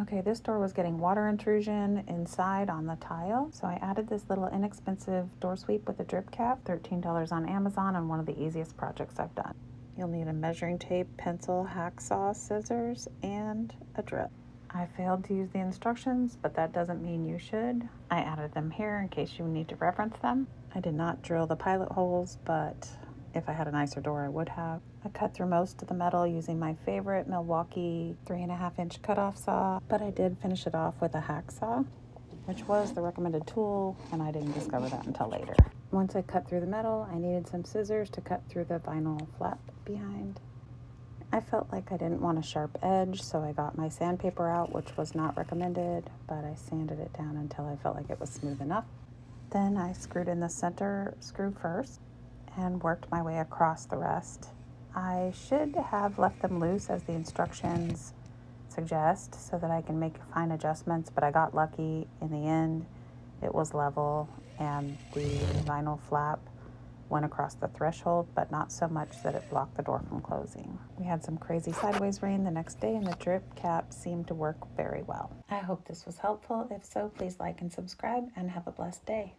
Okay, this door was getting water intrusion inside on the tile, so I added this little inexpensive door sweep with a drip cap, $13 on Amazon, and one of the easiest projects I've done. You'll need a measuring tape, pencil, hacksaw, scissors, and a drip. I failed to use the instructions, but that doesn't mean you should. I added them here in case you need to reference them. I did not drill the pilot holes, but if I had a nicer door, I would have. I cut through most of the metal using my favorite Milwaukee 3.5-inch cutoff saw, but I did finish it off with a hacksaw, which was the recommended tool, and I didn't discover that until later. Once I cut through the metal, I needed some scissors to cut through the vinyl flap behind. I felt like I didn't want a sharp edge, so I got my sandpaper out, which was not recommended, but I sanded it down until I felt like it was smooth enough. Then I screwed in the center screw first and worked my way across the rest. I should have left them loose as the instructions suggest so that I can make fine adjustments, but I got lucky in the end. It was level and the vinyl flap went across the threshold, but not so much that it blocked the door from closing. We had some crazy sideways rain the next day and the drip cap seemed to work very well. I hope this was helpful. If so, please like and subscribe and have a blessed day.